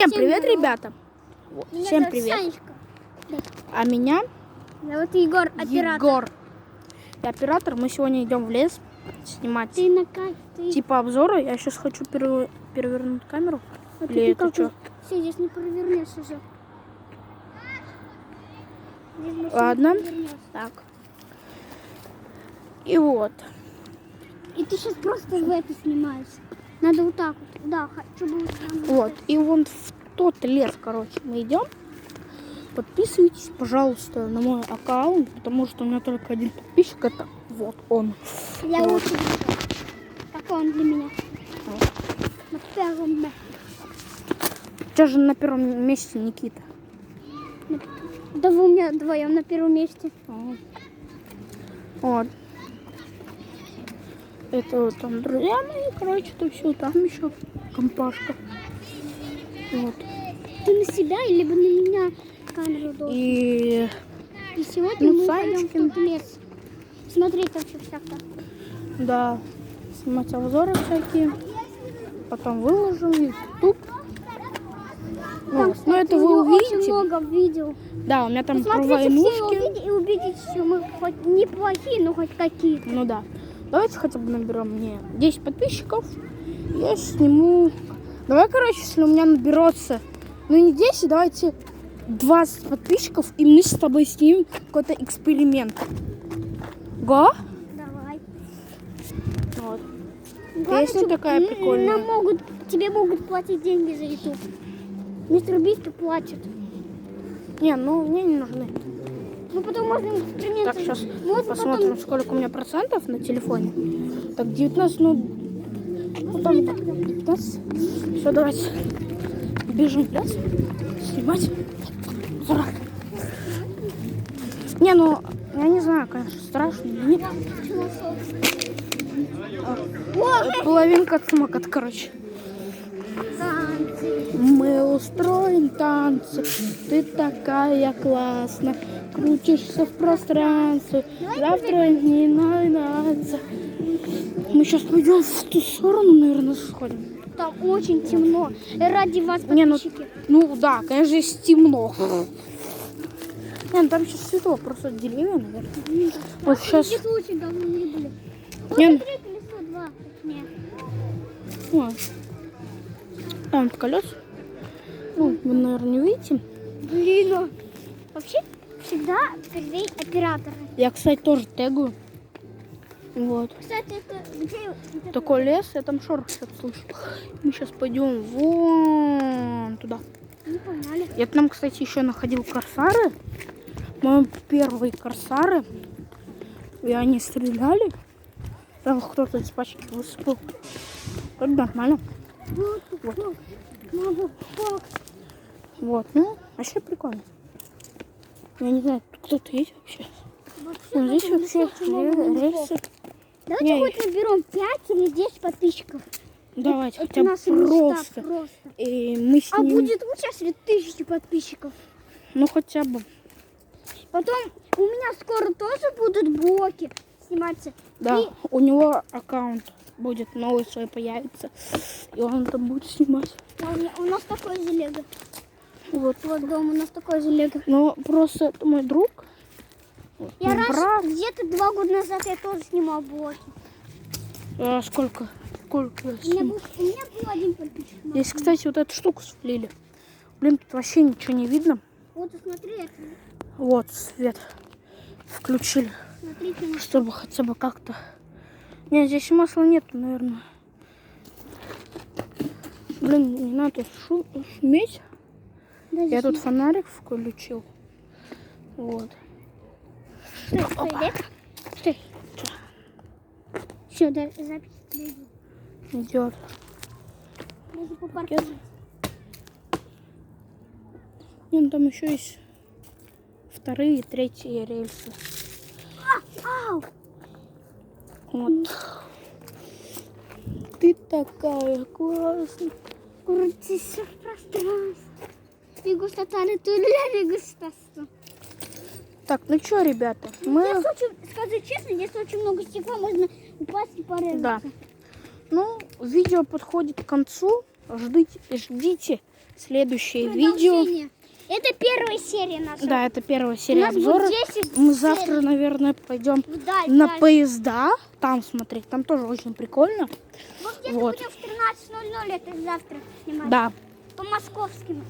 Всем привет, ребята! Всем зовут привет! Санечка. А меня Зовут Егор, оператор. Егор. Я оператор. Мы сегодня идем в лес снимать Ты на ты... типа обзора. Я сейчас хочу перевернуть камеру. Вот Или это что? Все, здесь не провернешь уже. Ладно. Так. И вот. И ты сейчас просто в это снимаешь. Надо вот так вот. Да, чтобы... Вот. И вон в тот лес, короче, мы идем. Подписывайтесь, пожалуйста, на мой аккаунт, потому что у меня только один подписчик. Это вот он. Я вот. очень люблю. Какой он для меня? На первом месте. У тебя же на первом месте Никита. Да вы у меня вдвоем на первом месте. Вот. Это вот там друзья мои, короче, то все, там еще компашка. Вот. Ты на себя или на меня камеру должен? И сегодня мы Санечкин. пойдем в тот лес. Смотреть вообще всякое. Да, снимать обзоры всякие. Потом выложим в YouTube. Там, Вот. кстати, Но это у вы него увидите. очень много видео. Да, у меня там про Посмотрите все его войнушки. видео и убедитесь, что мы хоть неплохие, но хоть какие-то. Ну да. Давайте хотя бы наберем мне 10 подписчиков. Я сниму. Давай, короче, если у меня наберется, ну не 10, давайте 20 подписчиков, и мы с тобой снимем какой-то эксперимент. Го? Давай. Вот. Главное, Песня чтобы такая прикольная. Тебе могут платить деньги за YouTube. Мистер Бист платит. Не, ну мне не нужны. Ну потом можно эксперимент. Так, сейчас Можно посмотрим, потом... сколько у меня процентов на телефоне. Так, 19, ну... Потом 15. Все, давайте. Бежим в лес. Снимать. 40. Не, ну, я не знаю, конечно, страшно. Нет. Половинка самокат, короче. Мы устроим танцы, ты такая классная, крутишься в пространстве, завтра не найдется. Мы сейчас пойдем в ту сторону, наверное, сходим. Там очень темно. И ради вас, Не, подписчики. ну да, конечно, здесь темно. Не, ну там сейчас светло, просто деревья, наверное. Вот сейчас... Здесь очень давно не были. Вот Не, смотри, колесо 2. Точнее. вот. Там колес. Ну, вы, наверное, не видите. Блин, ну, вообще всегда впереди операторы. Я, кстати, тоже тегаю. Вот. Кстати, это где... Такой лес, я там шорох сейчас слышу. Мы сейчас пойдем вон туда. Не погнали. Я там, кстати, еще находил корсары. Мои первые корсары. И они стреляли. Там кто-то из пачки высыпал. Это нормально. Вот. Могу. Вот, ну, вообще прикольно. Я не знаю, тут кто-то есть вообще. Ну, здесь вообще рельсы. Давайте Не, хоть наберем 5 или 10 подписчиков. давайте Это хотя бы наша мечта просто. И мы А снимем. будет лучше, если 1000 подписчиков. Ну, хотя бы. Потом у меня скоро тоже будут блоки сниматься. Да, И у него аккаунт будет новый свой появится. И он там будет снимать. у нас такой же лего. Вот. Вот дома у нас такой же лего. Но просто это мой друг. Вот, Я мой брат. где-то 2 года назад я тоже снимал блоки. Сколько я У меня сниму? был один подписчик. Здесь, кстати, вот эту штуку слили. Блин, тут вообще ничего не видно. Вот смотри, это. Вот свет включили, Смотрите, чтобы хотя бы как-то... Нет, здесь масла нету, наверное. Блин, не надо шуметь. да, Я здесь тут фонарик включил. Вот. Стой, Стой. Все, да, запись Идет. Можно попарковать. Не, ну там еще есть вторые и третьи рельсы. Ау! Вот. Ты такая классная. Крутись в пространстве. Фигустатали туля фигустасу. Так, ну что, ребята, мы... Здесь очень, скажу честно, здесь очень много стекла, можно упасть и порезаться. Да. Ну, видео подходит к концу. Ждите следующее видео. Продолжение. Это первая серия наша. Да, это первая серия У нас обзора. будет 10 Мы серий. завтра, наверное, пойдем Вдаль, на дальше. поезда. Там смотреть. Там тоже очень прикольно. Мы где-то Вот. будем в 13:00 это завтра снимать. Да. По московскому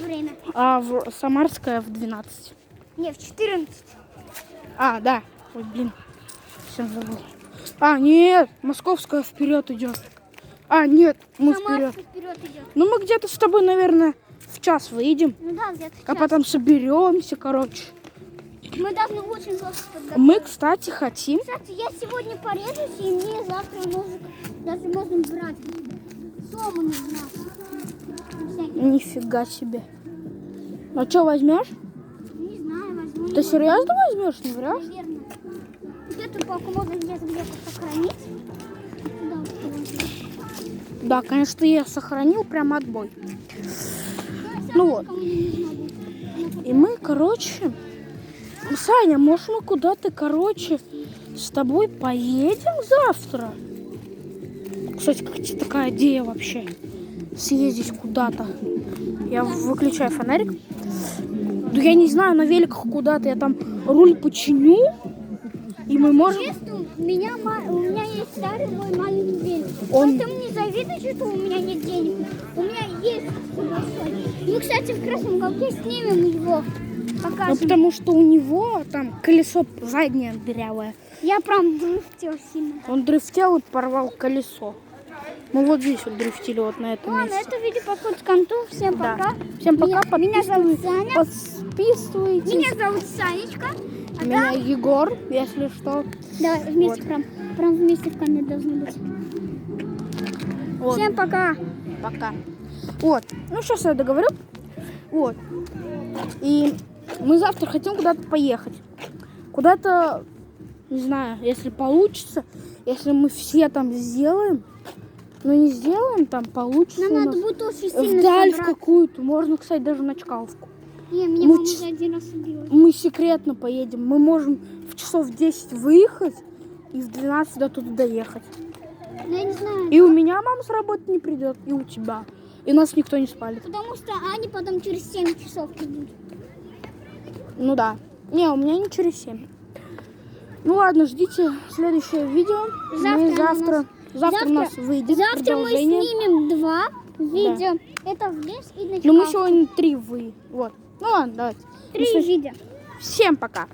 время. А в Самарская в 12. Не, в 14. А, да. Ой, блин. Всем забыл. А, нет. Московская вперед идет. А, нет. Мы вперед. Самарская вперед идет. Ну, мы где-то с тобой, наверное, в час выйдем. Ну да, где-то А час. потом соберемся, короче. Мы должны очень жестко подготовиться. Мы, кстати, хотим. Кстати, я сегодня порежусь, и мне завтра ножик даже можно брать. Сому нужна. Всякие. Нифига себе. А что возьмешь? Не знаю, возьму. Ты серьезно возьмешь, не врешь? Наверное. Эту палку можно где-то сохранить. Да, Да, конечно, я сохранил прям отбой. Ну вот. И мы, короче... Саня, может, мы куда-то, короче, с тобой поедем завтра? Кстати, как тебе такая идея вообще? Съездить куда-то. Я выключаю фонарик. Да я не знаю, на великах куда-то. Я там руль починю. И мы можем... Честно, у меня есть старый мой маленький велик. Он- Поэтому не завидуйте, что у меня нет денег. У меня есть большой. Мы, кстати, в красном уголке снимем его. Ну, Покажем. потому что у него там колесо заднее дырявое. Я прям дрифтил сильно. Он дрифтел и порвал колесо. Мы вот здесь вот дрифтили, вот на этом Ладно, месте. это видео подходит к концу. Всем Да. пока. Всем пока, Меня зовут подписывайтесь. Саня. Подписывайтесь. Меня зовут Санечка. А Меня Егор, если что. да, вместе Вот. прям вместе в камере должны быть. Вот. Всем пока. Пока. Вот. Ну, сейчас я договорю. Вот. И мы завтра хотим куда-то поехать. Куда-то, не знаю, если получится, если мы все там сделаем. Ну, не сделаем, там получится Нам у надо нас. будет очень сильно Вдаль в собраться. какую-то. Можно, кстати, даже на Чкаловку. Не, меня Мы мама ч- уже один раз убила. Мы секретно поедем. Мы можем в часов 10 выехать и в 12 до туда доехать. Ну, я не знаю. И у меня мама с работы не придет, и у тебя. И нас никто не спалит. Потому что они потом через 7 часов придут. Ну да. Не, у меня не через 7. Ну ладно, ждите следующее видео. Завтра у нас выйдет Завтра мы продолжение. снимем 2 видео. Это в лес и на Но мы Чкаловку. сегодня 3 Вот. Ну ладно, давайте. 3 видео. Всем пока.